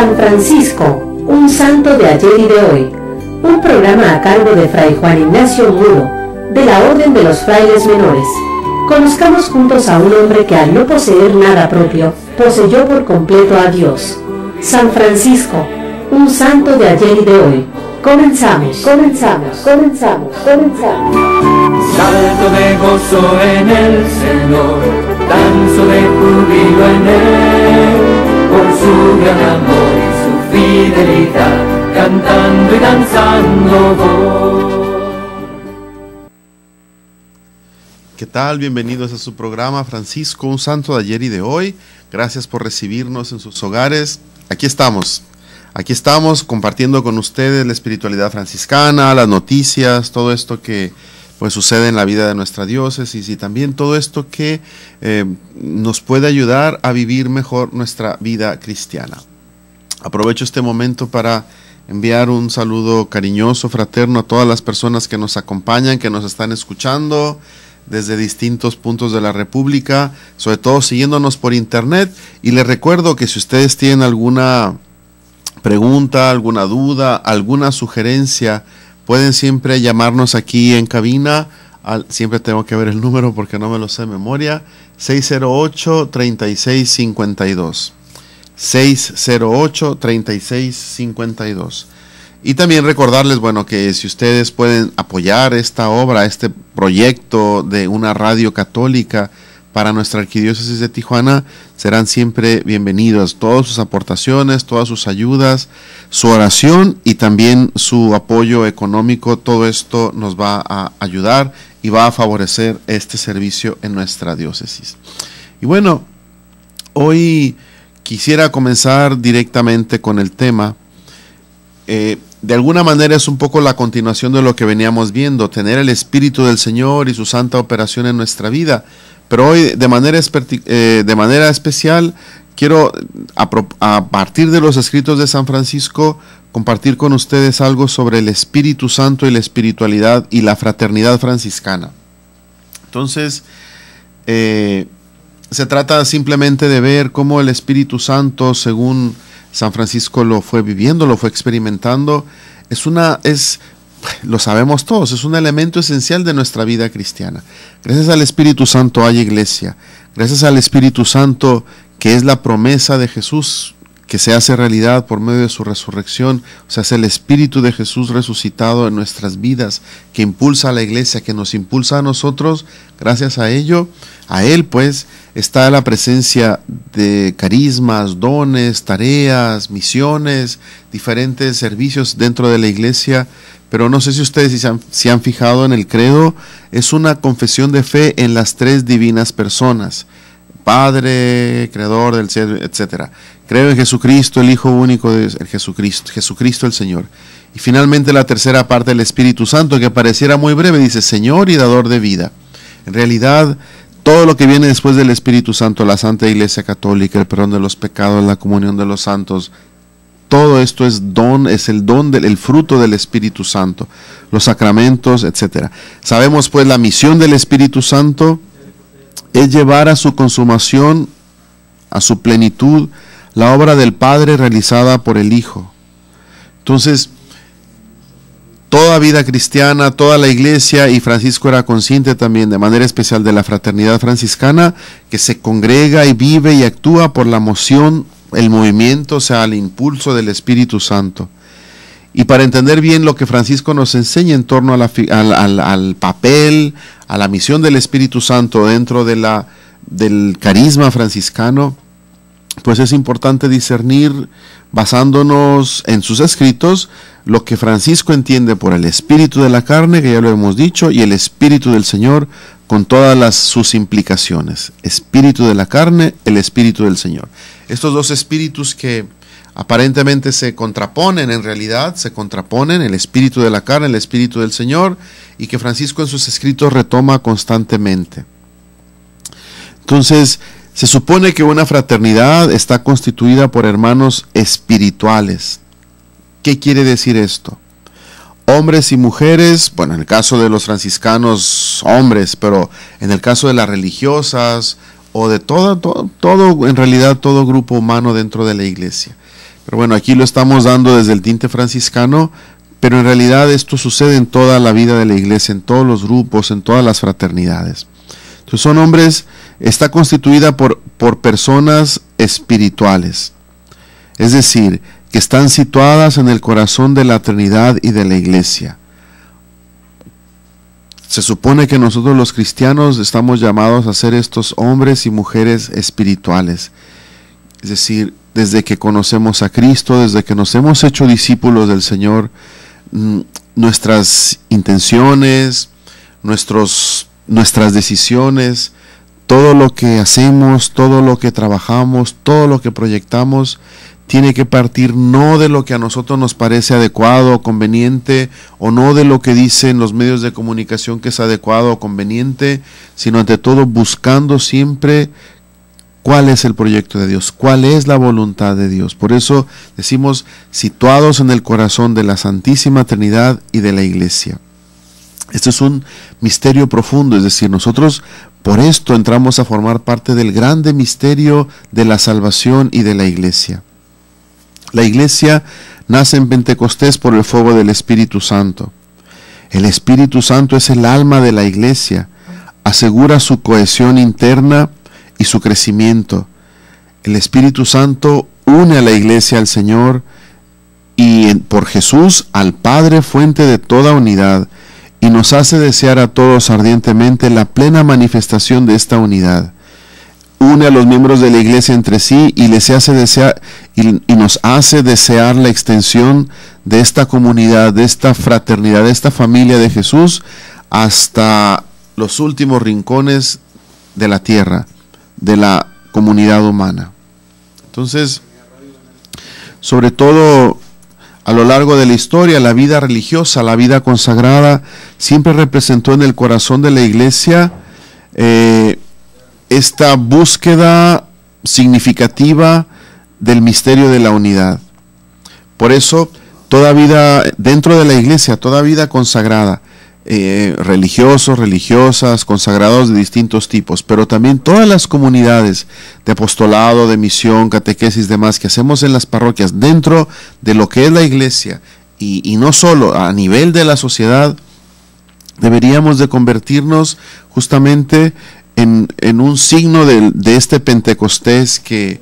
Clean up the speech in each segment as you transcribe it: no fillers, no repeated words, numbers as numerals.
San Francisco, un santo de ayer y de hoy. Un programa a cargo de Fray Juan Ignacio Mudo, de la Orden de los Frailes Menores. Conozcamos juntos a un hombre que al no poseer nada propio, poseyó por completo a Dios. San Francisco, un santo de ayer y de hoy. Comenzamos. Salto de gozo en el Señor, danzo de júbilo en Él, por su gran amor y su fidelidad, cantando y danzando voy. ¿Qué tal? Bienvenidos a su programa Francisco, un santo de ayer y de hoy. Gracias por recibirnos en sus hogares. Aquí estamos compartiendo con ustedes la espiritualidad franciscana, las noticias, todo esto que pues sucede en la vida de nuestra diócesis y también todo esto que nos puede ayudar a vivir mejor nuestra vida cristiana. Aprovecho este momento para enviar un saludo cariñoso, fraterno a todas las personas que nos acompañan, que nos están escuchando desde distintos puntos de la República, sobre todo siguiéndonos por internet. Y les recuerdo que si ustedes tienen alguna pregunta, alguna duda, alguna sugerencia, pueden siempre llamarnos aquí en cabina. Siempre tengo que ver el número porque no me lo sé de memoria. 608-3652. 608-3652. Y también recordarles, bueno, que si ustedes pueden apoyar esta obra, este proyecto de una radio católica para nuestra arquidiócesis de Tijuana, serán siempre bienvenidos. Todas sus aportaciones, todas sus ayudas, su oración y también su apoyo económico, todo esto nos va a ayudar y va a favorecer este servicio en nuestra diócesis. Y bueno, hoy quisiera comenzar directamente con el tema. De alguna manera es un poco la continuación de lo que veníamos viendo, tener el Espíritu del Señor y su santa operación en nuestra vida. Pero hoy de manera especial quiero, a partir de los escritos de San Francisco, compartir con ustedes algo sobre el Espíritu Santo y la espiritualidad y la fraternidad franciscana. Entonces, se trata simplemente de ver cómo el Espíritu Santo, según San Francisco lo fue viviendo, lo fue experimentando, lo sabemos todos, es un elemento esencial de nuestra vida cristiana. Gracias al Espíritu Santo hay iglesia. Gracias al Espíritu Santo, que es la promesa de Jesús, que se hace realidad por medio de su resurrección. O sea, es el Espíritu de Jesús resucitado en nuestras vidas, que impulsa a la iglesia, que nos impulsa a nosotros. Gracias a ello, a Él pues, está la presencia de carismas, dones, tareas, misiones, diferentes servicios dentro de la iglesia. Pero no sé si ustedes se han fijado en el credo, es una confesión de fe en las tres divinas personas: Padre, Creador del cielo, etc. Creo en Jesucristo, el Hijo único de Jesucristo el Señor. Y finalmente la tercera parte, el Espíritu Santo, que pareciera muy breve, dice Señor y dador de vida. En realidad, todo lo que viene después del Espíritu Santo, la Santa Iglesia Católica, el perdón de los pecados, la comunión de los santos, todo esto es el fruto del Espíritu Santo, los sacramentos, etc. Sabemos pues la misión del Espíritu Santo es llevar a su consumación, a su plenitud, la obra del Padre realizada por el Hijo. Entonces, toda vida cristiana, toda la iglesia, y Francisco era consciente también de manera especial de la fraternidad franciscana, que se congrega y vive y actúa por la moción, el movimiento, o sea, el impulso del Espíritu Santo. Y para entender bien lo que Francisco nos enseña en torno al papel, a la misión del Espíritu Santo dentro del carisma franciscano, pues es importante discernir, basándonos en sus escritos, lo que Francisco entiende por el espíritu de la carne, que ya lo hemos dicho, y el espíritu del Señor, con todas sus implicaciones. Espíritu de la carne, el espíritu del Señor. Estos dos espíritus que aparentemente se contraponen, en realidad se contraponen, el espíritu de la carne, el espíritu del Señor, y que Francisco en sus escritos retoma constantemente. Entonces, se supone que una fraternidad está constituida por hermanos espirituales. ¿Qué quiere decir esto? Hombres y mujeres, bueno, en el caso de los franciscanos, hombres, pero en el caso de las religiosas o de todo, en realidad todo grupo humano dentro de la iglesia. Pero bueno, aquí lo estamos dando desde el tinte franciscano, pero en realidad esto sucede en toda la vida de la iglesia, en todos los grupos, en todas las fraternidades. Entonces son hombres, está constituida por personas espirituales, es decir, que están situadas en el corazón de la Trinidad y de la iglesia. Se supone que nosotros los cristianos estamos llamados a ser estos hombres y mujeres espirituales, es decir, desde que conocemos a Cristo, desde que nos hemos hecho discípulos del Señor, nuestras intenciones, nuestras decisiones, todo lo que hacemos, todo lo que trabajamos, todo lo que proyectamos, tiene que partir no de lo que a nosotros nos parece adecuado o conveniente, o no de lo que dicen los medios de comunicación que es adecuado o conveniente, sino ante todo buscando siempre cuál es el proyecto de Dios, cuál es la voluntad de Dios. Por eso decimos, situados en el corazón de la Santísima Trinidad y de la Iglesia. Esto es un misterio profundo, es decir, nosotros por esto entramos a formar parte del grande misterio de la salvación y de la Iglesia. La Iglesia nace en Pentecostés por el fuego del Espíritu Santo. El Espíritu Santo es el alma de la Iglesia, asegura su cohesión interna y su crecimiento. El Espíritu Santo une a la Iglesia al Señor y por Jesús al Padre, fuente de toda unidad, y nos hace desear a todos ardientemente la plena manifestación de esta unidad. Une a los miembros de la Iglesia entre sí y les hace desear, y nos hace desear la extensión de esta comunidad, de esta fraternidad, de esta familia de Jesús hasta los últimos rincones de la tierra, de la comunidad humana. Entonces, sobre todo a lo largo de la historia, la vida religiosa, la vida consagrada, siempre representó en el corazón de la Iglesia esta búsqueda significativa del misterio de la unidad. Por eso, toda vida dentro de la Iglesia, toda vida consagrada, religiosos, religiosas, consagrados de distintos tipos, pero también todas las comunidades de apostolado, de misión, catequesis, demás que hacemos en las parroquias dentro de lo que es la Iglesia y no solo a nivel de la sociedad, deberíamos de convertirnos justamente en un signo de este Pentecostés que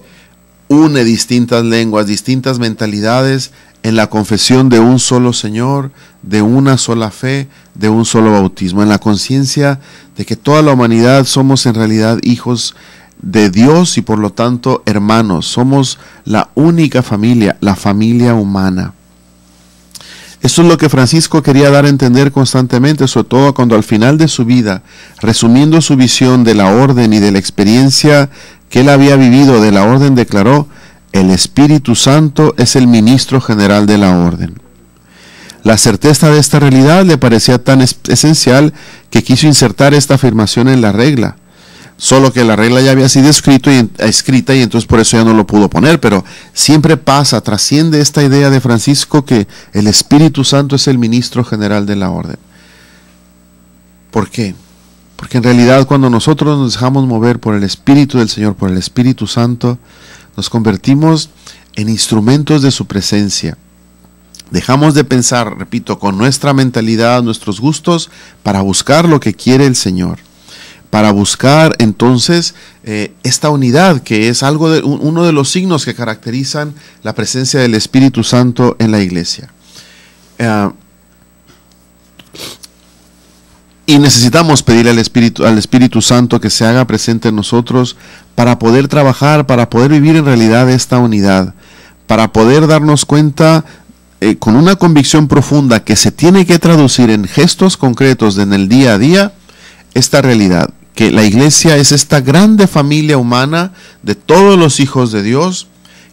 une distintas lenguas, distintas mentalidades en la confesión de un solo Señor, de una sola fe, de un solo bautismo, en la conciencia de que toda la humanidad somos en realidad hijos de Dios y por lo tanto hermanos, somos la única familia, la familia humana. Esto es lo que Francisco quería dar a entender constantemente, sobre todo cuando al final de su vida, resumiendo su visión de la orden y de la experiencia que él había vivido de la orden, declaró: el Espíritu Santo es el ministro general de la orden. La certeza de esta realidad le parecía tan esencial que quiso insertar esta afirmación en la regla. Solo que la regla ya había sido escrita y entonces por eso ya no lo pudo poner, pero siempre pasa, trasciende esta idea de Francisco que el Espíritu Santo es el ministro general de la orden. ¿Por qué? Porque en realidad cuando nosotros nos dejamos mover por el Espíritu del Señor, por el Espíritu Santo, nos convertimos en instrumentos de su presencia. Dejamos de pensar, repito, con nuestra mentalidad, nuestros gustos, para buscar lo que quiere el Señor. Para buscar entonces esta unidad, que es uno de los signos que caracterizan la presencia del Espíritu Santo en la Iglesia. Y necesitamos pedirle al Espíritu Santo que se haga presente en nosotros para poder trabajar, para poder vivir en realidad esta unidad, para poder darnos cuenta con una convicción profunda que se tiene que traducir en gestos concretos en el día a día esta realidad, que la Iglesia es esta grande familia humana de todos los hijos de Dios,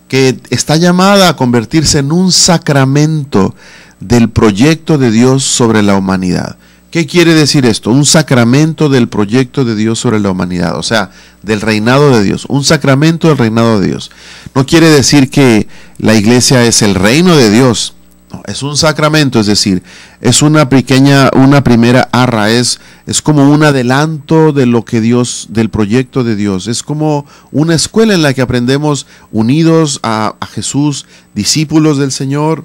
que está llamada a convertirse en un sacramento del proyecto de Dios sobre la humanidad. ¿Qué quiere decir esto? Un sacramento del proyecto de Dios sobre la humanidad, o sea, del reinado de Dios, un sacramento del reinado de Dios. No quiere decir que la Iglesia es el reino de Dios, No, es un sacramento, es decir, es una primera arra, es como un adelanto de lo que Dios, del proyecto de Dios. Es como una escuela en la que aprendemos unidos a Jesús, discípulos del Señor,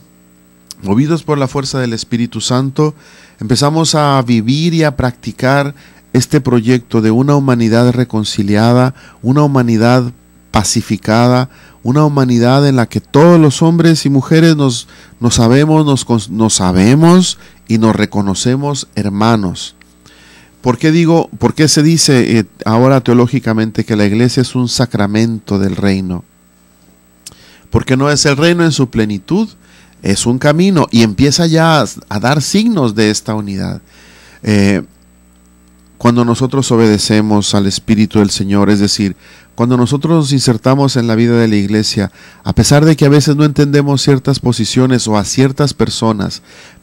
movidos por la fuerza del Espíritu Santo, empezamos a vivir y a practicar este proyecto de una humanidad reconciliada, una humanidad pacificada, una humanidad en la que todos los hombres y mujeres nos sabemos y nos reconocemos hermanos. ¿Por qué se dice ahora teológicamente que la iglesia es un sacramento del reino? Porque no es el reino en su plenitud, es un camino y empieza ya a dar signos de esta unidad. Cuando nosotros obedecemos al Espíritu del Señor, es decir, cuando nosotros nos insertamos en la vida de la iglesia, a pesar de que a veces no entendemos ciertas posiciones o a ciertas personas,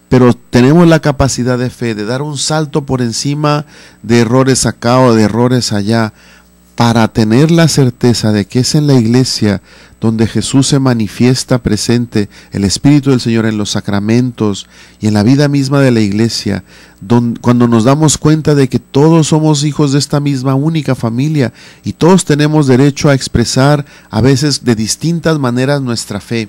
pero tenemos la capacidad de fe de dar un salto por encima de errores acá o de errores allá, para tener la certeza de que es en la iglesia donde Jesús se manifiesta presente, el Espíritu del Señor en los sacramentos y en la vida misma de la iglesia, cuando nos damos cuenta de que todos somos hijos de esta misma única familia y todos tenemos derecho a expresar a veces de distintas maneras nuestra fe.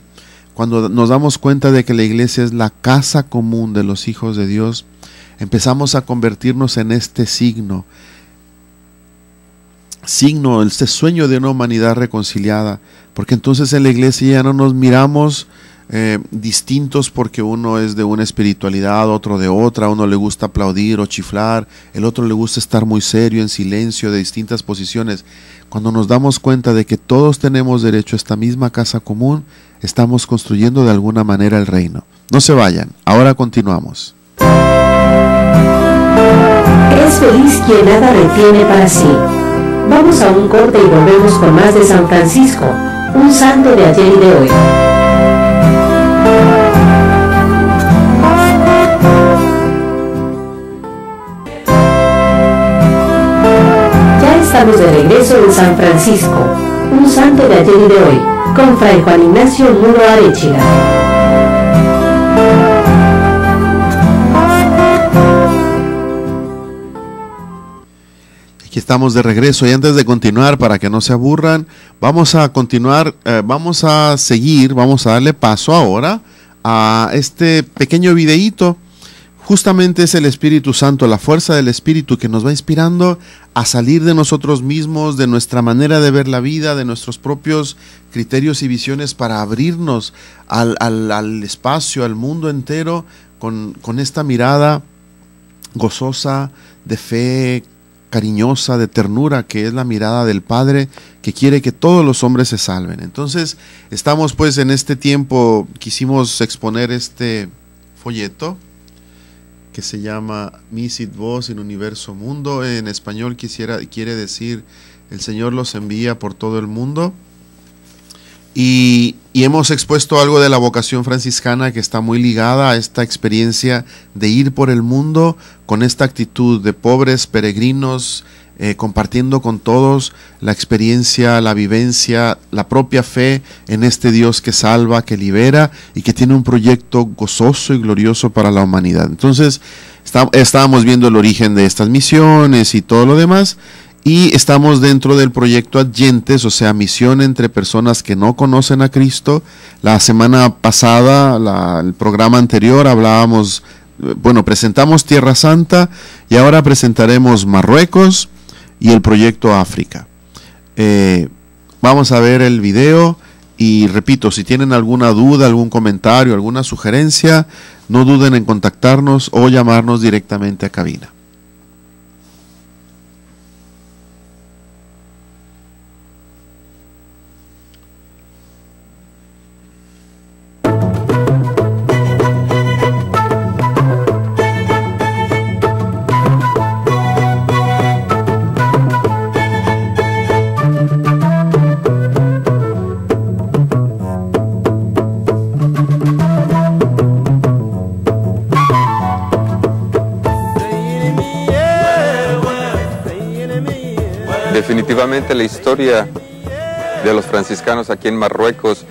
Cuando nos damos cuenta de que la iglesia es la casa común de los hijos de Dios, empezamos a convertirnos en este signo, este sueño de una humanidad reconciliada, porque entonces en la iglesia ya no nos miramos distintos porque uno es de una espiritualidad, otro de otra, a uno le gusta aplaudir o chiflar, el otro le gusta estar muy serio, en silencio, de distintas posiciones. Cuando nos damos cuenta de que todos tenemos derecho a esta misma casa común, estamos construyendo de alguna manera el reino. No se vayan, ahora continuamos. Es feliz quien nada retiene para sí. Vamos a un corte y volvemos con más de San Francisco, un santo de ayer y de hoy. Ya estamos de regreso en San Francisco, un santo de ayer y de hoy, con Fray Juan Ignacio Muro Arechiga. Aquí estamos de regreso y antes de continuar, para que no se aburran, vamos a continuar, vamos a darle paso ahora a este pequeño videíto. Justamente es el Espíritu Santo, la fuerza del Espíritu que nos va inspirando a salir de nosotros mismos, de nuestra manera de ver la vida, de nuestros propios criterios y visiones, para abrirnos al espacio, al mundo entero, con esta mirada gozosa, de fe, cariñosa, de ternura, que es la mirada del Padre, que quiere que todos los hombres se salven. Entonces, estamos pues en este tiempo, quisimos exponer este folleto que se llama Misit Vos in Universo Mundo. En español quiere decir el Señor los envía por todo el mundo. Y hemos expuesto algo de la vocación franciscana que está muy ligada a esta experiencia de ir por el mundo con esta actitud de pobres peregrinos, compartiendo con todos la experiencia, la vivencia, la propia fe en este Dios que salva, que libera y que tiene un proyecto gozoso y glorioso para la humanidad. Entonces, estábamos viendo el origen de estas misiones y todo lo demás. Y estamos dentro del proyecto Adyentes, o sea, misión entre personas que no conocen a Cristo. La semana pasada, el programa anterior, presentamos Tierra Santa y ahora presentaremos Marruecos y el proyecto África. Vamos a ver el video y repito, si tienen alguna duda, algún comentario, alguna sugerencia, no duden en contactarnos o llamarnos directamente a cabina. Definitivamente la historia de los franciscanos aquí en Marruecos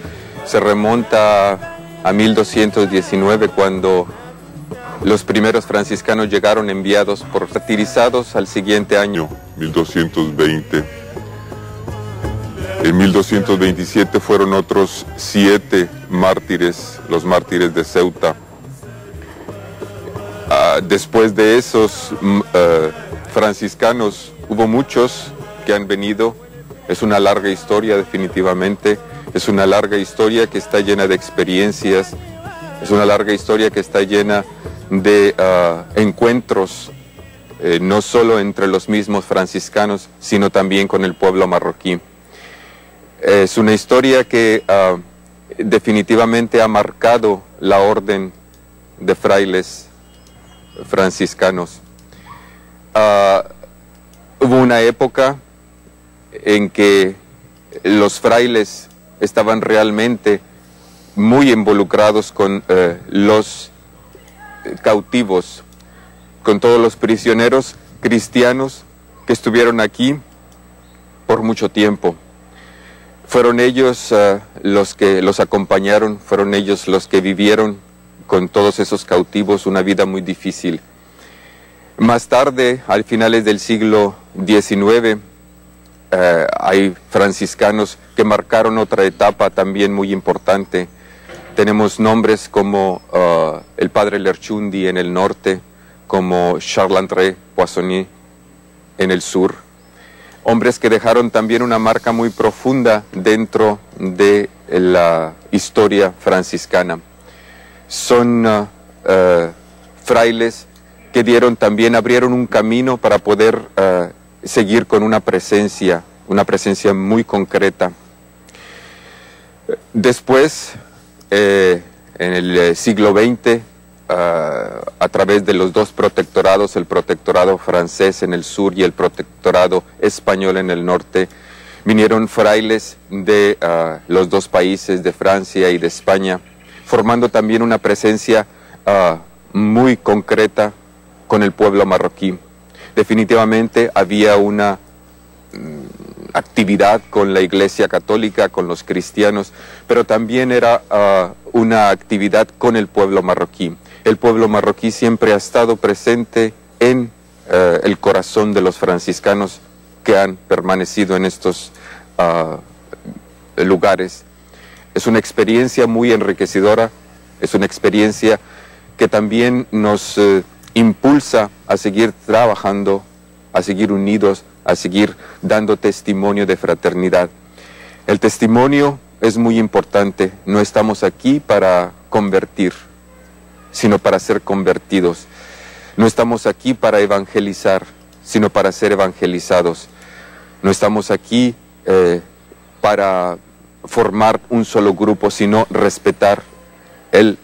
se remonta a 1219, cuando los primeros franciscanos llegaron enviados por martirizados al siguiente año, 1220. En 1227 fueron otros 7 mártires, los mártires de Ceuta. Después de esos franciscanos hubo muchos que han venido. Es una larga historia, definitivamente. Es una larga historia que está llena de experiencias. Es una larga historia que está llena de encuentros, no solo entre los mismos franciscanos, sino también con el pueblo marroquí. Es una historia que definitivamente ha marcado la orden de frailes franciscanos. Hubo una época en que los frailes estaban realmente muy involucrados con los cautivos, con todos los prisioneros cristianos que estuvieron aquí por mucho tiempo. Fueron ellos los que los acompañaron, fueron ellos los que vivieron con todos esos cautivos una vida muy difícil. Más tarde, al finales del siglo XIX, hay franciscanos que marcaron otra etapa también muy importante. Tenemos nombres como el padre Lerchundi en el norte, como Charles-André Poissonnier en el sur. Hombres que dejaron también una marca muy profunda dentro de la historia franciscana. Son frailes que abrieron un camino para poder seguir con una presencia muy concreta. Después, en el siglo XX, a través de los dos protectorados, el protectorado francés en el sur y el protectorado español en el norte, vinieron frailes de los dos países, de Francia y de España, formando también una presencia muy concreta con el pueblo marroquí. Definitivamente había una actividad con la Iglesia Católica, con los cristianos, pero también era una actividad con el pueblo marroquí. El pueblo marroquí siempre ha estado presente en el corazón de los franciscanos que han permanecido en estos lugares. Es una experiencia muy enriquecedora, es una experiencia que también nos impulsa a seguir trabajando, a seguir unidos, a seguir dando testimonio de fraternidad. El testimonio es muy importante. No estamos aquí para convertir, sino para ser convertidos. No estamos aquí para evangelizar, sino para ser evangelizados. No estamos aquí para formar un solo grupo, sino respetar el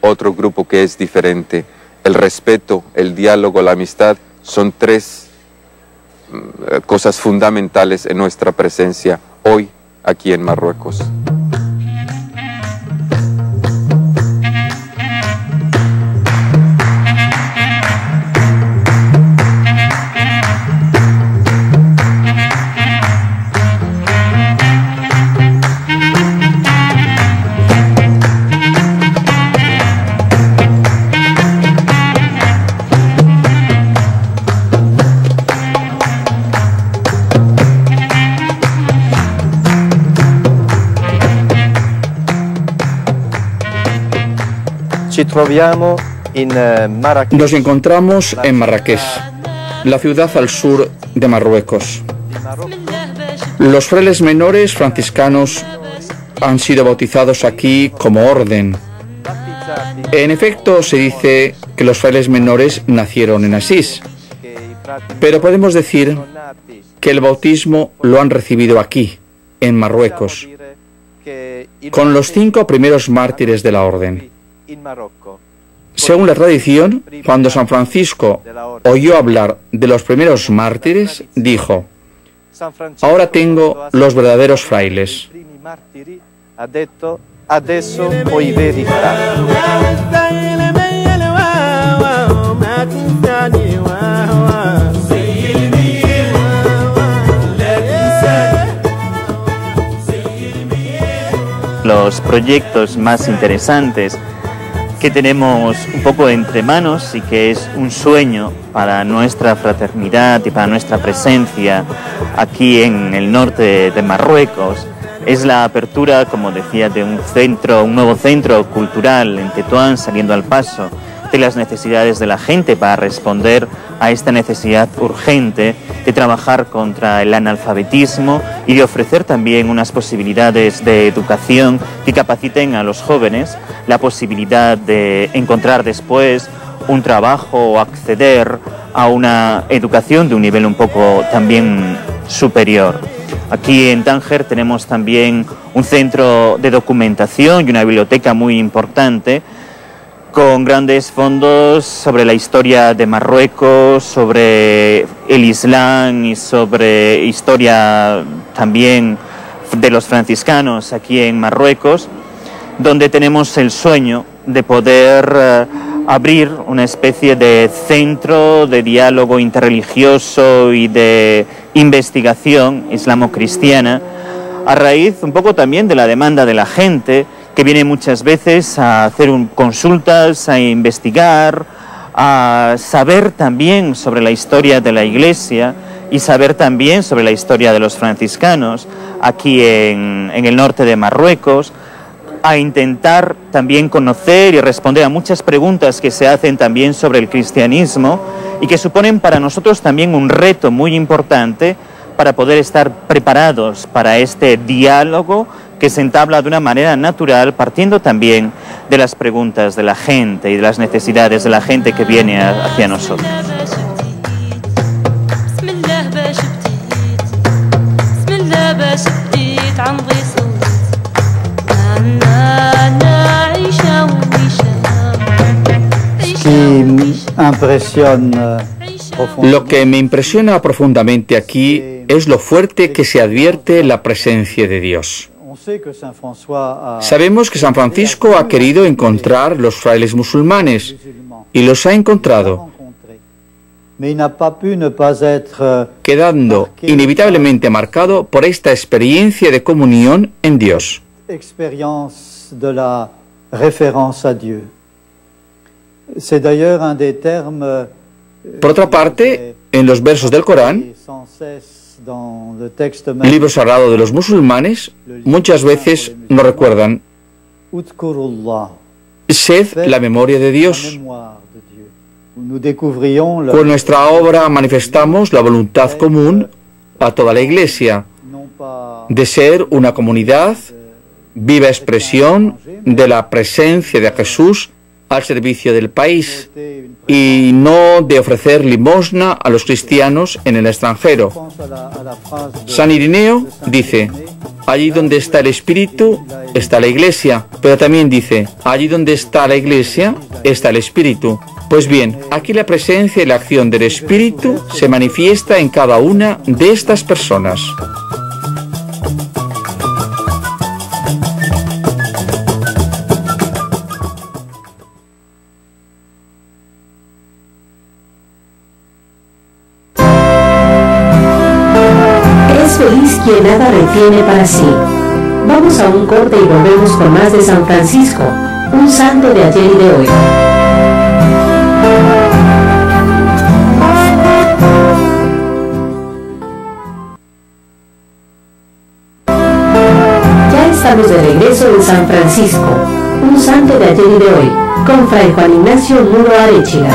otro grupo que es diferente. El respeto, el diálogo, la amistad son 3 cosas fundamentales en nuestra presencia hoy aquí en Marruecos. Nos encontramos en Marrakech, la ciudad al sur de Marruecos. Los frailes menores franciscanos han sido bautizados aquí como orden. En efecto, se dice que los frailes menores nacieron en Asís, pero podemos decir que el bautismo lo han recibido aquí, en Marruecos, con los 5 primeros mártires de la orden. Según la tradición, cuando San Francisco oyó hablar de los primeros mártires, dijo: ahora tengo los verdaderos frailes. los proyectos más interesantes que tenemos un poco entre manos y que es un sueño para nuestra fraternidad y para nuestra presencia aquí en el norte de Marruecos, es la apertura, como decía, de un nuevo centro cultural en Tetuán, saliendo al paso de las necesidades de la gente para responder a esta necesidad urgente de trabajar contra el analfabetismo y de ofrecer también unas posibilidades de educación que capaciten a los jóvenes, la posibilidad de encontrar después un trabajo o acceder a una educación de un nivel un poco también superior. Aquí en Tánger tenemos también un centro de documentación y una biblioteca muy importante con grandes fondos sobre la historia de Marruecos, sobre el Islam y sobre historia también de los franciscanos aquí en Marruecos, donde tenemos el sueño de poder abrir una especie de centro de diálogo interreligioso y de investigación islamo-cristiana, a raíz un poco también de la demanda de la gente, que viene muchas veces a hacer consultas, a investigar, a saber también sobre la historia de la Iglesia y saber también sobre la historia de los franciscanos aquí en el norte de Marruecos, a intentar también conocer y responder a muchas preguntas que se hacen también sobre el cristianismo y que suponen para nosotros también un reto muy importante para poder estar preparados para este diálogo que se entabla de una manera natural, partiendo también de las preguntas de la gente y de las necesidades de la gente que viene hacia nosotros. Lo que me impresiona profundamente aquí es lo fuerte que se advierte la presencia de Dios. Sabemos que San Francisco ha querido encontrar los frailes musulmanes y los ha encontrado, quedando inevitablemente marcado por esta experiencia de comunión en Dios. Por otra parte, en los versos del Corán, libro sagrado de los musulmanes, muchas veces nos recuerdan: sed la memoria de Dios. Con nuestra obra manifestamos la voluntad común a toda la Iglesia de ser una comunidad, viva expresión de la presencia de Jesús al servicio del país y no de ofrecer limosna a los cristianos en el extranjero. San Irineo dice: allí donde está el Espíritu está la Iglesia, pero también dice: allí donde está la Iglesia está el Espíritu. Pues bien, aquí la presencia y la acción del Espíritu se manifiesta en cada una de estas personas. Feliz quien nada retiene para sí. Vamos a un corte y volvemos con más de San Francisco, un santo de ayer y de hoy. Ya estamos de regreso en San Francisco, un santo de ayer y de hoy, con Fray Juan Ignacio Muro Arechiga.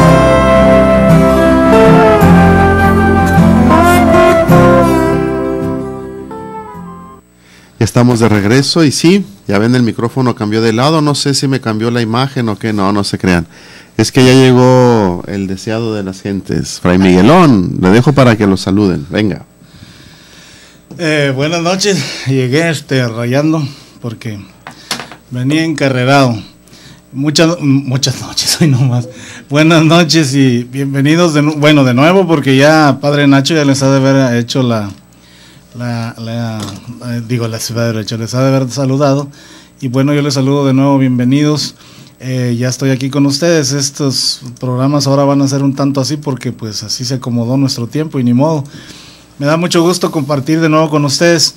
Estamos de regreso y sí, ya ven, el micrófono cambió de lado, no sé si me cambió la imagen o qué, no se crean. Es que ya llegó el deseado de las gentes, Fray Miguelón, le dejo para que lo saluden, venga. Buenas noches, llegué rayando porque venía encarrerado. Muchas noches, hoy nomás. Buenas noches y bienvenidos de nuevo, porque ya Padre Nacho ya les ha de haber hecho les ha de haber saludado, y bueno, yo les saludo de nuevo, bienvenidos. Ya estoy aquí con ustedes. Estos programas ahora van a ser un tanto así porque pues así se acomodó nuestro tiempo y ni modo. Me da mucho gusto compartir de nuevo con ustedes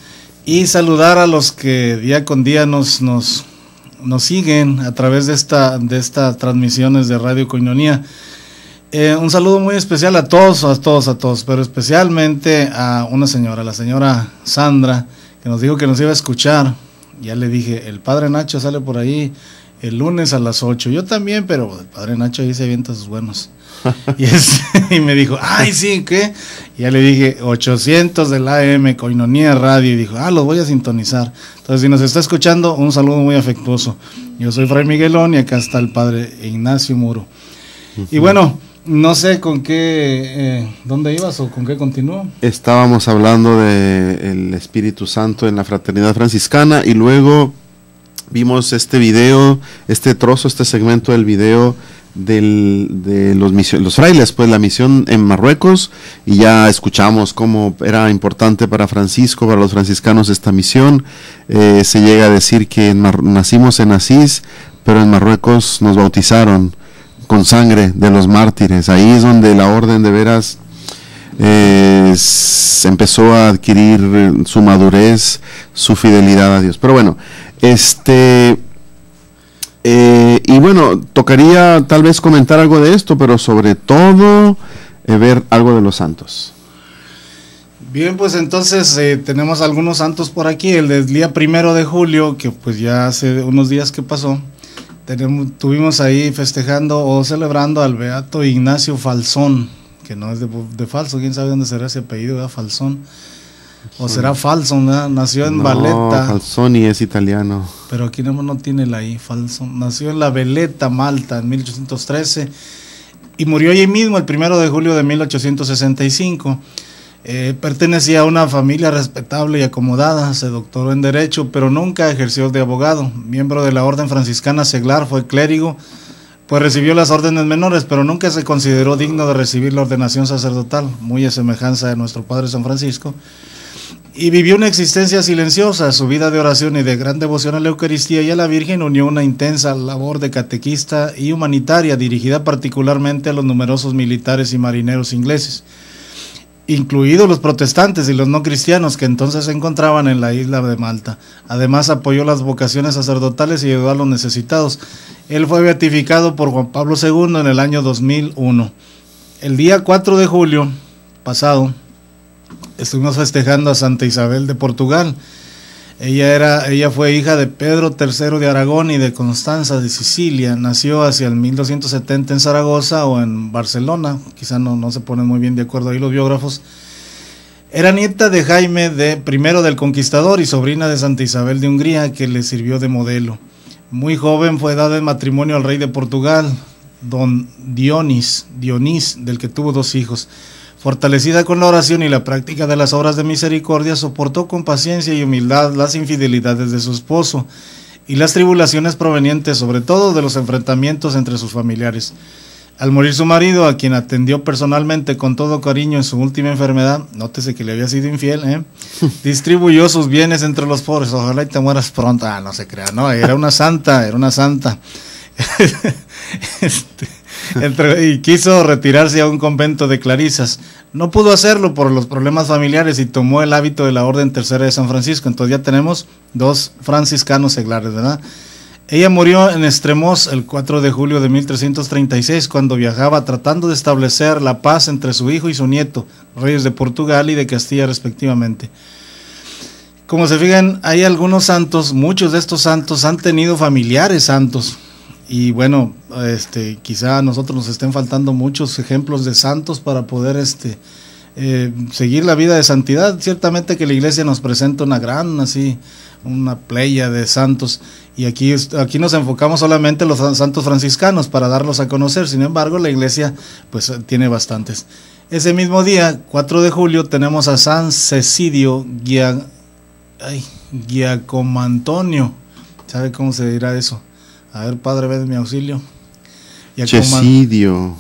y saludar a los que día con día nos siguen a través de estas transmisiones de Radio Koinonia. Un saludo muy especial a todos, pero especialmente a una señora, la señora Sandra, que nos dijo que nos iba a escuchar. Ya le dije, el Padre Nacho sale por ahí el lunes a las 8. Yo también, pero el Padre Nacho ahí se avienta sus buenos. Y me dijo, ay, sí, ¿qué? Y ya le dije, 800 del AM, Koinonia Radio. Y dijo, los voy a sintonizar. Entonces, si nos está escuchando, un saludo muy afectuoso. Yo soy Fray Miguelón y acá está el Padre Ignacio Muro. Y bueno, no sé con qué, ¿dónde ibas o con qué continúo? Estábamos hablando del Espíritu Santo en la Fraternidad Franciscana y luego vimos este video, este segmento del video de los frailes, pues la misión en Marruecos, y ya escuchamos cómo era importante para Francisco, para los franciscanos esta misión. Se llega a decir que nacimos en Asís, pero en Marruecos nos bautizaron con sangre de los mártires. Ahí es donde la orden de veras empezó a adquirir su madurez, su fidelidad a Dios. Pero bueno, y bueno, tocaría tal vez comentar algo de esto, pero sobre todo ver algo de los santos. Bien, pues entonces tenemos algunos santos por aquí. El del día 1 de julio, que pues ya hace unos días que pasó, tuvimos ahí festejando o celebrando al beato Ignacio Falzón, que no es de falso, quién sabe dónde será ese apellido, ¿verdad? Falzón. O será Falzón, ¿verdad? Nació en Valletta. Falzoni es italiano. Pero aquí no tiene la I, Falzón. Nació en la Valletta, Malta, en 1813. Y murió allí mismo el 1 de julio de 1865. Pertenecía a una familia respetable y acomodada. Se doctoró en Derecho, pero nunca ejerció de abogado. Miembro de la Orden Franciscana Seglar, fue clérigo, pues recibió las órdenes menores, pero nunca se consideró digno de recibir la ordenación sacerdotal, muy a semejanza de nuestro Padre San Francisco. Y vivió una existencia silenciosa. Su vida de oración y de gran devoción a la Eucaristía y a la Virgen unió una intensa labor de catequista y humanitaria, dirigida particularmente a los numerosos militares y marineros ingleses, incluidos los protestantes y los no cristianos que entonces se encontraban en la isla de Malta. Además apoyó las vocaciones sacerdotales y ayudó a los necesitados. Él fue beatificado por Juan Pablo II en el año 2001. El día 4 de julio pasado estuvimos festejando a Santa Isabel de Portugal. Ella fue hija de Pedro III de Aragón y de Constanza de Sicilia. Nació hacia el 1270 en Zaragoza o en Barcelona, quizá no se ponen muy bien de acuerdo ahí los biógrafos. Era nieta de Jaime I del Conquistador y sobrina de Santa Isabel de Hungría, que le sirvió de modelo. Muy joven fue dada en matrimonio al rey de Portugal, don Dionís, del que tuvo 2 hijos. Fortalecida con la oración y la práctica de las obras de misericordia, soportó con paciencia y humildad las infidelidades de su esposo y las tribulaciones provenientes sobre todo de los enfrentamientos entre sus familiares. Al morir su marido, a quien atendió personalmente con todo cariño en su última enfermedad, nótese que le había sido infiel, distribuyó sus bienes entre los pobres. Ojalá y te mueras pronto. No se crea, no, era una santa. Y quiso retirarse a un convento de clarisas. No pudo hacerlo por los problemas familiares y tomó el hábito de la Orden Tercera de San Francisco. Entonces ya tenemos 2 franciscanos seglares, ¿verdad? Ella murió en Estremoz el 4 de julio de 1336, cuando viajaba tratando de establecer la paz entre su hijo y su nieto, reyes de Portugal y de Castilla respectivamente. Como se fijan, hay algunos santos, muchos de estos santos han tenido familiares santos. Y bueno, quizá a nosotros nos estén faltando muchos ejemplos de santos para poder seguir la vida de santidad. Ciertamente que la Iglesia nos presenta una playa de santos, y aquí nos enfocamos solamente en los santos franciscanos para darlos a conocer. Sin embargo, la Iglesia pues tiene bastantes. Ese mismo día, 4 de julio, tenemos a San Cecidio Giacomantonio. ¿Sabe cómo se dirá eso? A ver, padre, ven mi auxilio. Chesidio.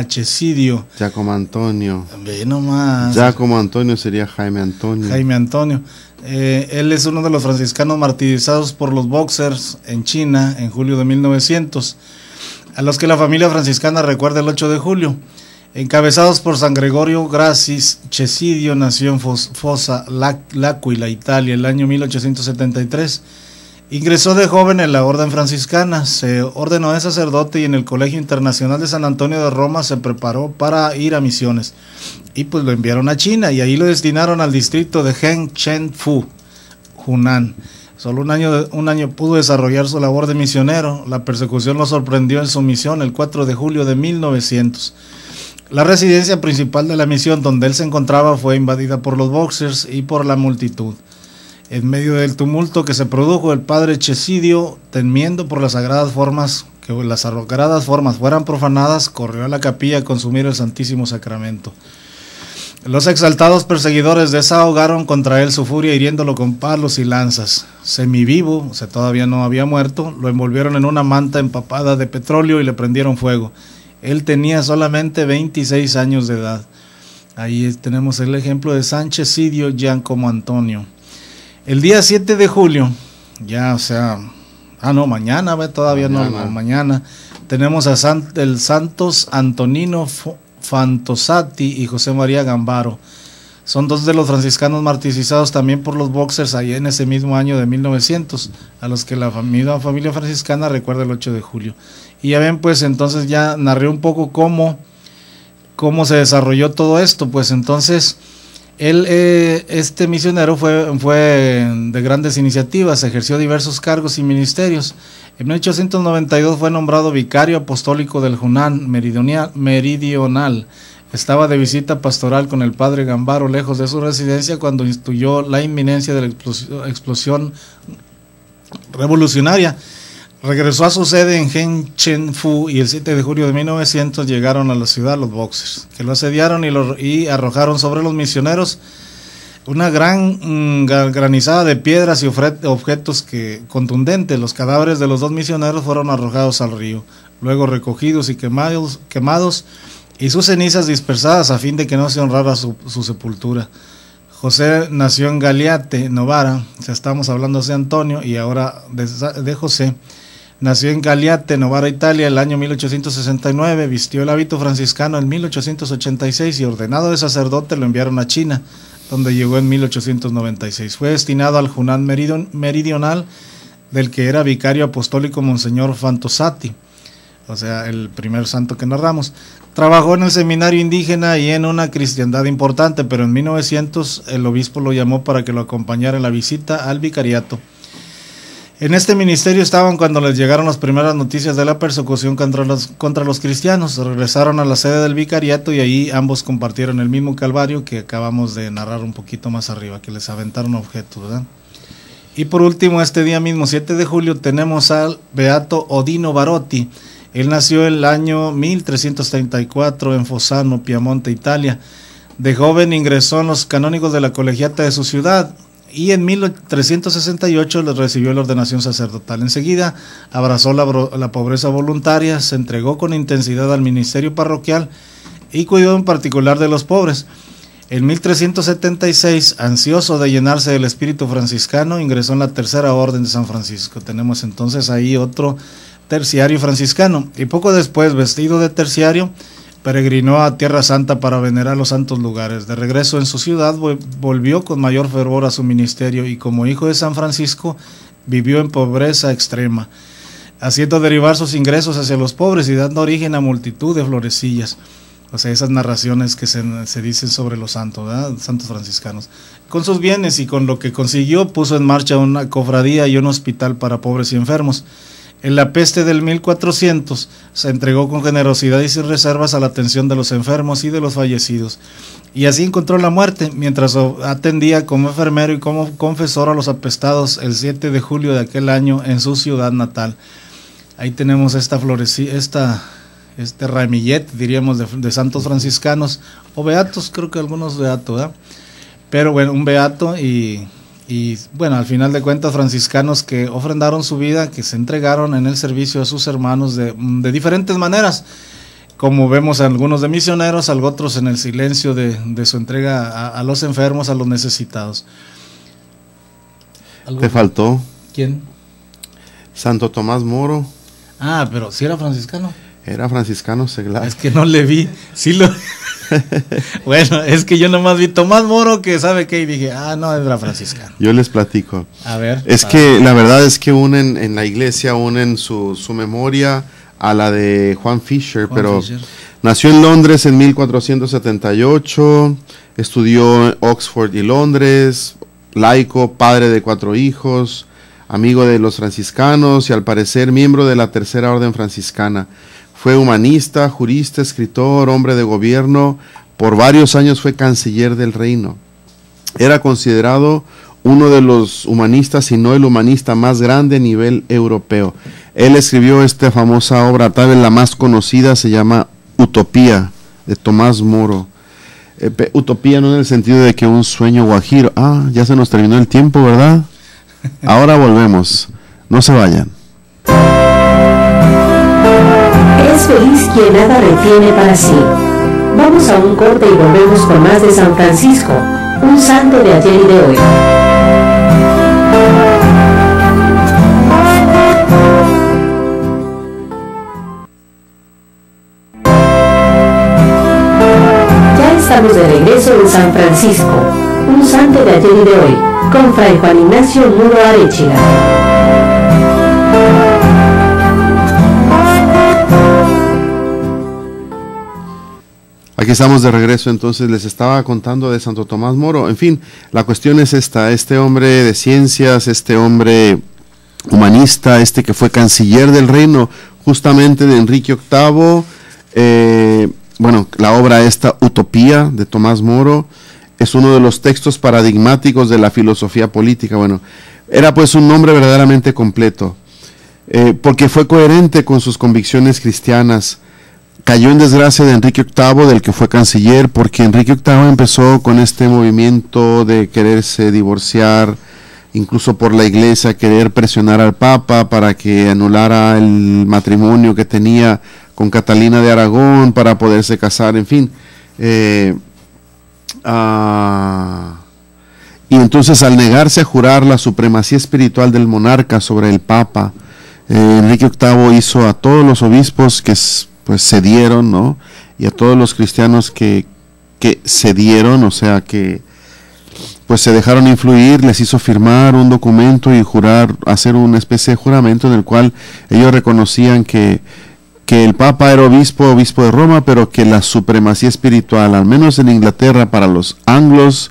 Chesidio. Giacomo Antonio. Ve nomás. Giacomo Antonio sería Jaime Antonio. Jaime Antonio. Él es uno de los franciscanos martirizados por los Boxers en China en julio de 1900, a los que la familia franciscana recuerda el 8 de julio. Encabezados por San Gregorio Gracis, Chesidio nació en Fossa, L'Aquila, Italia, el año 1873. Ingresó de joven en la orden franciscana, se ordenó de sacerdote y en el Colegio Internacional de San Antonio de Roma se preparó para ir a misiones. Y pues lo enviaron a China y ahí lo destinaron al distrito de Hengchenfu, Hunan. Solo un año pudo desarrollar su labor de misionero. La persecución lo sorprendió en su misión el 4 de julio de 1900. La residencia principal de la misión donde él se encontraba fue invadida por los boxers y por la multitud. En medio del tumulto que se produjo, el padre Chesidio, temiendo por las sagradas formas, que las sagradas formas fueran profanadas, corrió a la capilla a consumir el Santísimo Sacramento. Los exaltados perseguidores desahogaron contra él su furia hiriéndolo con palos y lanzas. Semivivo, o sea, todavía no había muerto, lo envolvieron en una manta empapada de petróleo y le prendieron fuego. Él tenía solamente 26 años de edad. Ahí tenemos el ejemplo de San Chesidio Giacomo Antonio. El día 7 de julio, ya, o sea, mañana, mañana, tenemos a el Santos Antonino Fantosati y José María Gambaro. Son dos de los franciscanos martirizados también por los boxers allá en ese mismo año de 1900, a los que la familia franciscana recuerda el 8 de julio. Y ya ven, pues entonces ya narré un poco cómo se desarrolló todo esto. Pues entonces él, este misionero fue de grandes iniciativas, ejerció diversos cargos y ministerios. En 1892 fue nombrado vicario apostólico del Hunan meridional. Estaba de visita pastoral con el padre Gambaro lejos de su residencia cuando instituyó la inminencia de la explosión revolucionaria. Regresó a su sede en Hengchenfu y el 7 de julio de 1900 llegaron a la ciudad los boxers, que lo asediaron y arrojaron sobre los misioneros una gran granizada de piedras y objetos contundentes. Los cadáveres de los dos misioneros fueron arrojados al río, luego recogidos y quemados y sus cenizas dispersadas a fin de que no se honrara su sepultura. José nació en Galeate, Novara, o sea, estamos hablando de Antonio y ahora de José. Nació en Galeate, Novara, Italia, el año 1869, vistió el hábito franciscano en 1886 y ordenado de sacerdote lo enviaron a China, donde llegó en 1896. Fue destinado al Hunan meridional, del que era vicario apostólico Monseñor Fantosati, o sea, el primer santo que narramos. Trabajó en el seminario indígena y en una cristiandad importante, pero en 1900 el obispo lo llamó para que lo acompañara en la visita al vicariato. En este ministerio estaban cuando les llegaron las primeras noticias de la persecución contra los cristianos. Regresaron a la sede del vicariato y ahí ambos compartieron el mismo calvario que acabamos de narrar un poquito más arriba, que les aventaron objetos, ¿verdad? Y por último, este día mismo, 7 de julio, tenemos al beato Odino Barotti. Él nació el año 1334 en Fossano, Piamonte, Italia. De joven ingresó en los canónigos de la colegiata de su ciudad y en 1368 le recibió la ordenación sacerdotal. Enseguida abrazó la pobreza voluntaria, se entregó con intensidad al ministerio parroquial y cuidó en particular de los pobres. En 1376, ansioso de llenarse del espíritu franciscano, ingresó en la Tercera Orden de San Francisco. Tenemos entonces ahí otro terciario franciscano, y poco después, vestido de terciario, peregrinó a Tierra Santa para venerar los santos lugares. De regreso en su ciudad, volvió con mayor fervor a su ministerio y como hijo de San Francisco, vivió en pobreza extrema, haciendo derivar sus ingresos hacia los pobres y dando origen a multitud de florecillas. O sea, esas narraciones que se dicen sobre los santos, ¿verdad? Santos franciscanos. Con sus bienes y con lo que consiguió, puso en marcha una cofradía y un hospital para pobres y enfermos. En la peste del 1400 se entregó con generosidad y sin reservas a la atención de los enfermos y de los fallecidos. Y así encontró la muerte, mientras atendía como enfermero y como confesor a los apestados el 7 de julio de aquel año en su ciudad natal. Ahí tenemos este ramillet, diríamos, de santos franciscanos, o beatos, creo que algunos beatos, ¿verdad? Pero bueno, un beato y bueno, al final de cuentas franciscanos que ofrendaron su vida, que se entregaron en el servicio a sus hermanos de diferentes maneras, como vemos a algunos de misioneros, a otros en el silencio de su entrega a los enfermos, a los necesitados. ¿Te faltó? ¿Quién? Santo Tomás Moro. Ah, pero si era franciscano. Era franciscano seglar. Es que no le vi, sí lo... Bueno, es que yo nomás vi Tomás Moro, que sabe qué, y dije, no, era franciscano. Yo les platico. A ver. Es que la verdad es que unen en la iglesia, unen su memoria a la de Juan Fisher, pero Fisher nació en Londres en 1478, estudió en Oxford y Londres, laico, padre de 4 hijos, amigo de los franciscanos y al parecer miembro de la Tercera Orden Franciscana. Fue humanista, jurista, escritor, hombre de gobierno. Por varios años fue canciller del reino. Era considerado uno de los humanistas, si no el humanista más grande a nivel europeo. Él escribió esta famosa obra, tal vez la más conocida, se llama Utopía, de Tomás Moro. Utopía no en el sentido de que un sueño guajiro. Ya se nos terminó el tiempo, ¿verdad? Ahora volvemos. No se vayan. Es feliz quien nada retiene para sí. Vamos a un corte y volvemos con más de San Francisco, un santo de ayer y de hoy. Ya estamos de regreso en San Francisco, un santo de ayer y de hoy, con Fray Juan Ignacio Muro Arechiga. Aquí estamos de regreso, entonces les estaba contando de Santo Tomás Moro. En fin, la cuestión es esta: este hombre de ciencias, este hombre humanista, que fue canciller del reino justamente de Enrique VIII, la obra esta Utopía de Tomás Moro es uno de los textos paradigmáticos de la filosofía política. Era pues un hombre verdaderamente completo, porque fue coherente con sus convicciones cristianas. Cayó en desgracia de Enrique VIII, del que fue canciller, porque Enrique VIII empezó con este movimiento de quererse divorciar, incluso por la iglesia, querer presionar al Papa para que anulara el matrimonio que tenía con Catalina de Aragón para poderse casar, en fin. Y entonces, al negarse a jurar la supremacía espiritual del monarca sobre el Papa, Enrique VIII hizo a todos los obispos que pues cedieron, ¿no? Y a todos los cristianos que cedieron, o sea, que pues se dejaron influir, les hizo firmar un documento y hacer una especie de juramento en el cual ellos reconocían que el Papa era obispo de Roma, pero que la supremacía espiritual, al menos en Inglaterra, para los anglos,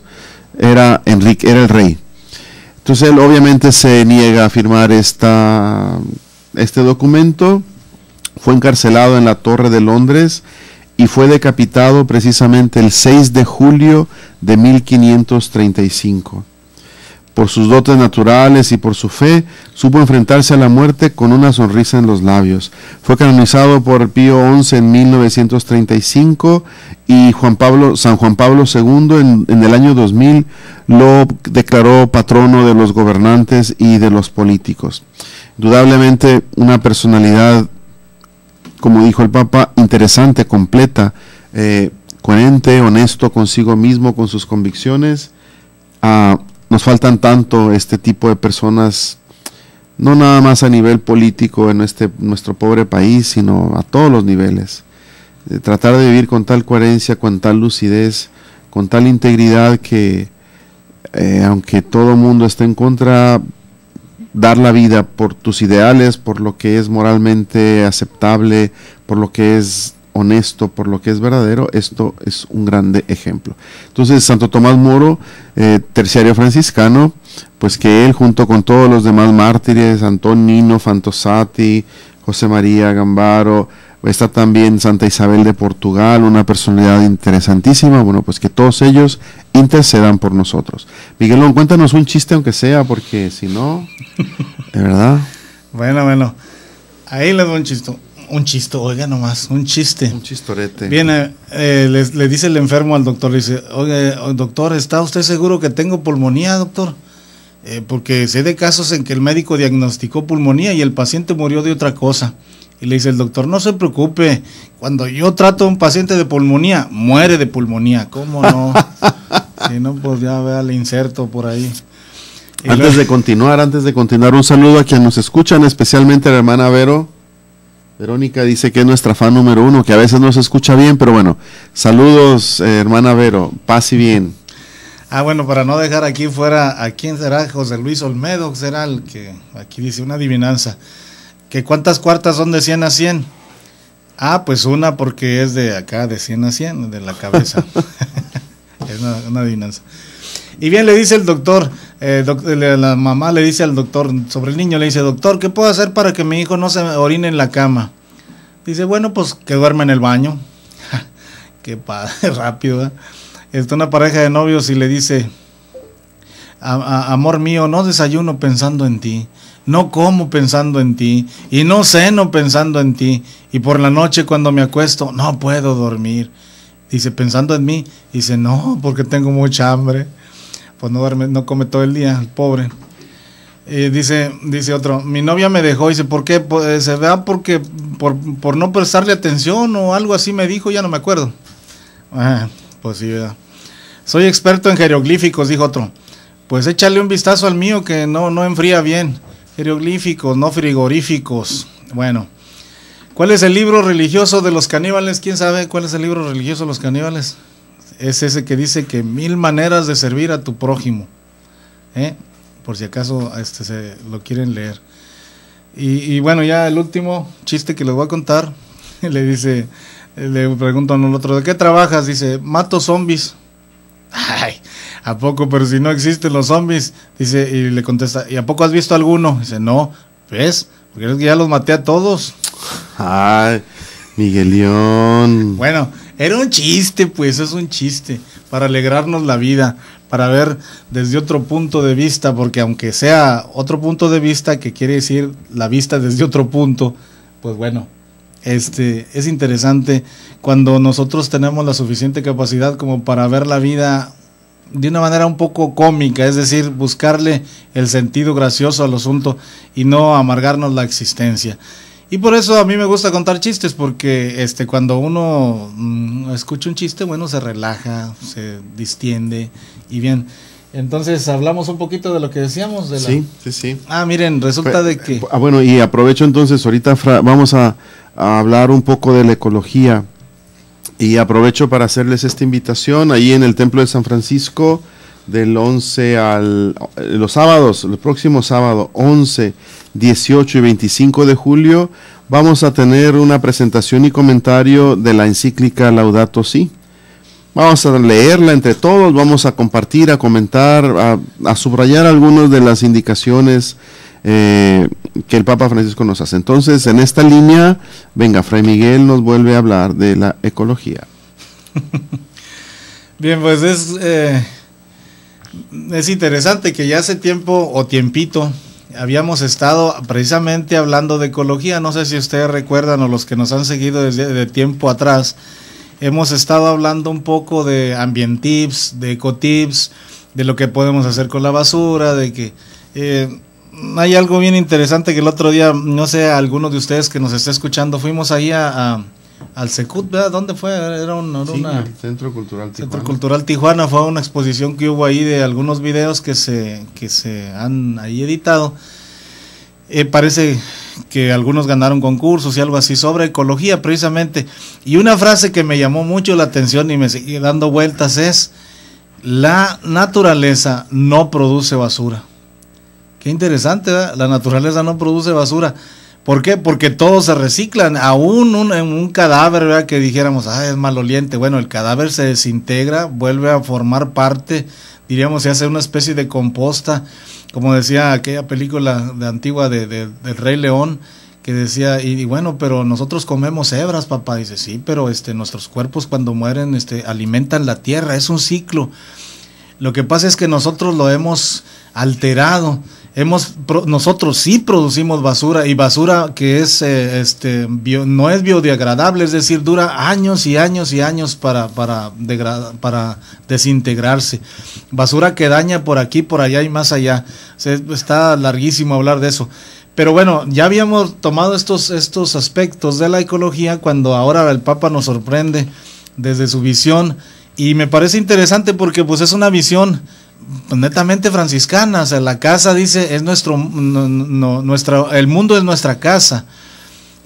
era el rey. Entonces él obviamente se niega a firmar este documento. Fue encarcelado en la Torre de Londres y fue decapitado precisamente el 6 de julio de 1535. Por sus dotes naturales y por su fe, supo enfrentarse a la muerte con una sonrisa en los labios. Fue canonizado por Pío XI en 1935 y San Juan Pablo II en el año 2000 lo declaró patrono de los gobernantes y de los políticos. Indudablemente una personalidad, como dijo el Papa, interesante, completa, coherente, honesto consigo mismo, con sus convicciones. Nos faltan tanto este tipo de personas, no nada más a nivel político en nuestro pobre país, sino a todos los niveles. Tratar de vivir con tal coherencia, con tal lucidez, con tal integridad que, aunque todo el mundo esté en contra, dar la vida por tus ideales, por lo que es moralmente aceptable, por lo que es honesto, por lo que es verdadero. Esto es un grande ejemplo. Entonces, Santo Tomás Moro, terciario franciscano, pues que él, junto con todos los demás mártires, Antonino Fantozati, José María Gambaro, está también Santa Isabel de Portugal, una personalidad interesantísima. Pues que todos ellos intercedan por nosotros. Miguelón, cuéntanos un chiste, aunque sea, porque si no, de verdad. Bueno, ahí les doy un chiste, oiga nomás, un chiste. Un chistorete. Viene, le dice el enfermo al doctor, le dice: oye, doctor, ¿está usted seguro que tengo pulmonía, doctor? Porque sé de casos en que el médico diagnosticó pulmonía y el paciente murió de otra cosa. Y le dice el doctor: no se preocupe, cuando yo trato a un paciente de pulmonía, muere de pulmonía. ¿Cómo no? Si no, pues ya vea el inserto por ahí. Antes de continuar, un saludo a quienes nos escuchan, especialmente a la hermana Vero. Verónica dice que es nuestra fan número 1, que a veces no se escucha bien, pero bueno, saludos, hermana Vero, paz y bien. Bueno, para no dejar aquí fuera, ¿a quién será? José Luis Olmedo, será el que aquí dice una adivinanza. ¿Que cuántas cuartas son de 100 a 100? Pues una, porque es de acá, de 100 a 100, de la cabeza. Es una adivinanza. Y bien, le dice el doctor, la mamá le dice al doctor sobre el niño, le dice: doctor, ¿qué puedo hacer para que mi hijo no se orine en la cama? Dice: bueno, pues que duerma en el baño. Qué padre, rápido, ¿eh? Está una pareja de novios y le dice: amor mío, no desayuno pensando en ti, no como pensando en ti, y no ceno pensando en ti, y por la noche cuando me acuesto no puedo dormir. Dice: pensando en mí. Dice: no, porque tengo mucha hambre. Pues no duerme, no come todo el día, el pobre. Dice otro: mi novia me dejó. Dice: ¿por qué? Pues, se vea porque por no prestarle atención o algo así me dijo, ya no me acuerdo. Pues sí, ¿verdad? Soy experto en jeroglíficos, dijo otro. Pues échale un vistazo al mío, que no enfría bien. Jeroglíficos, no frigoríficos. Bueno, ¿cuál es el libro religioso de los caníbales? ¿Quién sabe cuál es el libro religioso de los caníbales? Es ese que dice que 1000 maneras de servir a tu prójimo. Por si acaso se lo quieren leer. Y bueno, ya el último chiste que les voy a contar. Le preguntan al otro: ¿de qué trabajas? Dice: mato zombies. Ay, ¿a poco? Pero si no existen los zombies. Dice, y le contesta: ¿y a poco has visto alguno? Dice: no. ¿Ves? Porque es que ya los maté a todos. Ay, Miguel León. Bueno, era un chiste, pues, es un chiste, para alegrarnos la vida, para ver desde otro punto de vista, porque aunque sea otro punto de vista, que quiere decir la vista desde otro punto, pues bueno, es interesante cuando nosotros tenemos la suficiente capacidad como para ver la vida de una manera un poco cómica, es decir, buscarle el sentido gracioso al asunto y no amargarnos la existencia. Y por eso a mí me gusta contar chistes, porque cuando uno escucha un chiste, bueno, se relaja, se distiende, y bien. Entonces, hablamos un poquito de lo que decíamos. Sí. Miren, resulta de que... Bueno, y aprovecho entonces, ahorita vamos a hablar un poco de la ecología, y aprovecho para hacerles esta invitación ahí en el Templo de San Francisco, del 11 los sábados, el próximo sábado, 11, 18 y 25 de julio, vamos a tener una presentación y comentario de la encíclica Laudato Si. Vamos a leerla entre todos, vamos a compartir, a comentar, a subrayar algunas de las indicaciones que el Papa Francisco nos hace. Entonces, en esta línea, venga, Fray Miguel nos vuelve a hablar de la ecología. Bien, pues es interesante que ya hace tiempo o tiempito habíamos estado precisamente hablando de ecología. No sé si ustedes recuerdan, o los que nos han seguido desde tiempo atrás, hemos estado hablando un poco de ambientips, de ecotips, de lo que podemos hacer con la basura, de que hay algo bien interesante que el otro día, no sé, alguno de ustedes que nos está escuchando, fuimos ahí al Secut, ¿verdad? ¿Dónde fue? Era una Centro Cultural Tijuana. Centro Cultural Tijuana. Fue una exposición que hubo ahí de algunos videos que se han ahí editado. Parece que algunos ganaron concursos y algo así sobre ecología precisamente. Y una frase que me llamó mucho la atención y me sigue dando vueltas es: la naturaleza no produce basura. Qué interesante, ¿verdad? La naturaleza no produce basura. ¿Por qué? Porque todos se reciclan. Aún un cadáver, ¿verdad?, que dijéramos, es maloliente. Bueno, el cadáver se desintegra, vuelve a formar parte, diríamos, se hace una especie de composta, como decía aquella película antigua del Rey León, que decía, y bueno, pero nosotros comemos hebras, papá. Dice: sí, pero nuestros cuerpos cuando mueren alimentan la tierra, es un ciclo. Lo que pasa es que nosotros lo hemos alterado. Nosotros sí producimos basura, y basura que es no es biodegradable, es decir, dura años y años y años para desintegrarse. Basura que daña por aquí, por allá y más allá. Está larguísimo hablar de eso. Pero bueno, ya habíamos tomado estos aspectos de la ecología cuando ahora el Papa nos sorprende desde su visión, y me parece interesante porque pues es una visión netamente franciscana. O sea, la casa, dice, es el mundo es nuestra casa.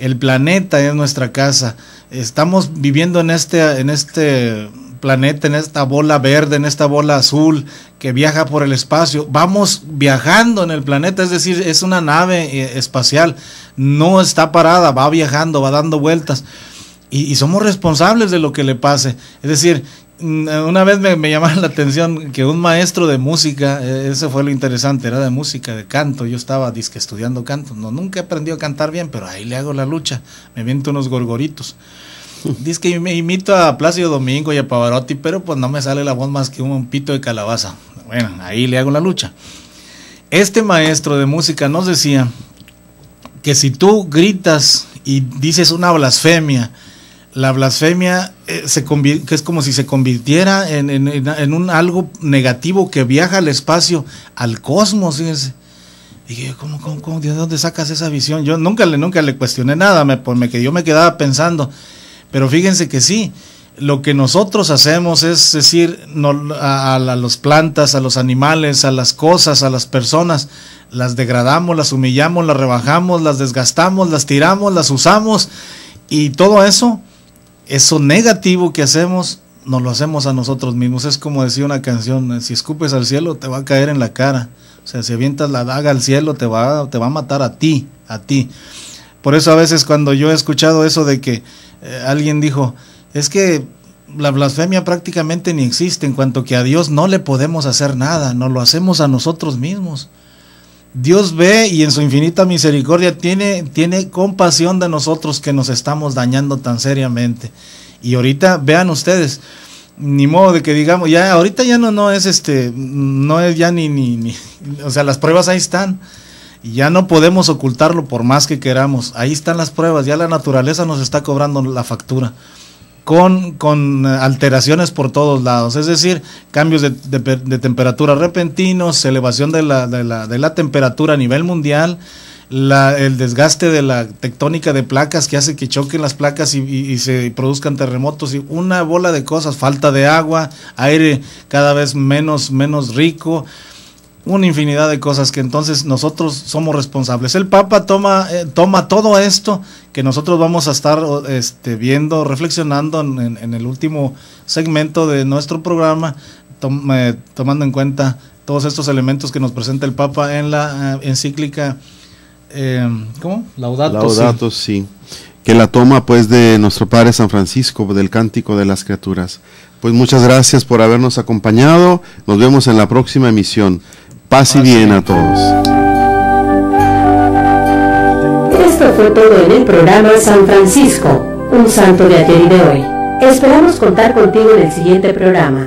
el planeta es nuestra casa. Estamos viviendo en este planeta, en esta bola verde, en esta bola azul que viaja por el espacio. Vamos viajando en el planeta, es decir, es una nave espacial, no está parada, va viajando, va dando vueltas, y somos responsables de lo que le pase. Es decir, una vez me llamaba la atención que un maestro de música, eso fue lo interesante, era de música, de canto. Yo estaba estudiando canto, nunca he aprendido a cantar bien, pero ahí le hago la lucha, me viento unos gorgoritos. Dice que me imito a Plácido Domingo y a Pavarotti, pero pues no me sale la voz más que un pito de calabaza. Bueno, ahí le hago la lucha. Este maestro de música nos decía que si tú gritas y dices una blasfemia, la blasfemia que es como si se convirtiera en un algo negativo que viaja al espacio, al cosmos, fíjense. Dije, ¿cómo, de dónde sacas esa visión? Yo nunca le cuestioné nada, yo me quedaba pensando. Pero fíjense que sí, lo que nosotros hacemos es decir, a las plantas, a los animales, a las cosas, a las personas, las degradamos, las humillamos, las rebajamos, las desgastamos, las tiramos, las usamos, y todo eso negativo que hacemos, nos lo hacemos a nosotros mismos. Es como decía una canción, si escupes al cielo te va a caer en la cara. O sea, si avientas la daga al cielo te va a matar a ti. Por eso a veces cuando yo he escuchado eso de que alguien dijo, es que la blasfemia prácticamente ni existe, en cuanto que a Dios no le podemos hacer nada, nos lo hacemos a nosotros mismos. Dios ve y en su infinita misericordia tiene compasión de nosotros que nos estamos dañando tan seriamente. Y ahorita vean ustedes, ni modo de que digamos, ya ahorita ya no es no es ya ni o sea, las pruebas ahí están. Y ya no podemos ocultarlo por más que queramos. Ahí están las pruebas, ya la naturaleza nos está cobrando la factura. Con alteraciones por todos lados, es decir, cambios de temperatura repentinos, elevación de la temperatura a nivel mundial, el desgaste de la tectónica de placas que hace que choquen las placas y se produzcan terremotos, y una bola de cosas, falta de agua, aire cada vez menos rico, una infinidad de cosas que entonces nosotros somos responsables. El Papa toma todo esto que nosotros vamos a estar viendo, reflexionando en el último segmento de nuestro programa, tomando en cuenta todos estos elementos que nos presenta el Papa en la encíclica ¿cómo? Laudato Si, que la toma pues de nuestro Padre San Francisco, del Cántico de las Criaturas. Pues muchas gracias por habernos acompañado, nos vemos en la próxima emisión. Paz y bien a todos. Esto fue todo en el programa San Francisco, un santo de ayer y de hoy. Esperamos contar contigo en el siguiente programa.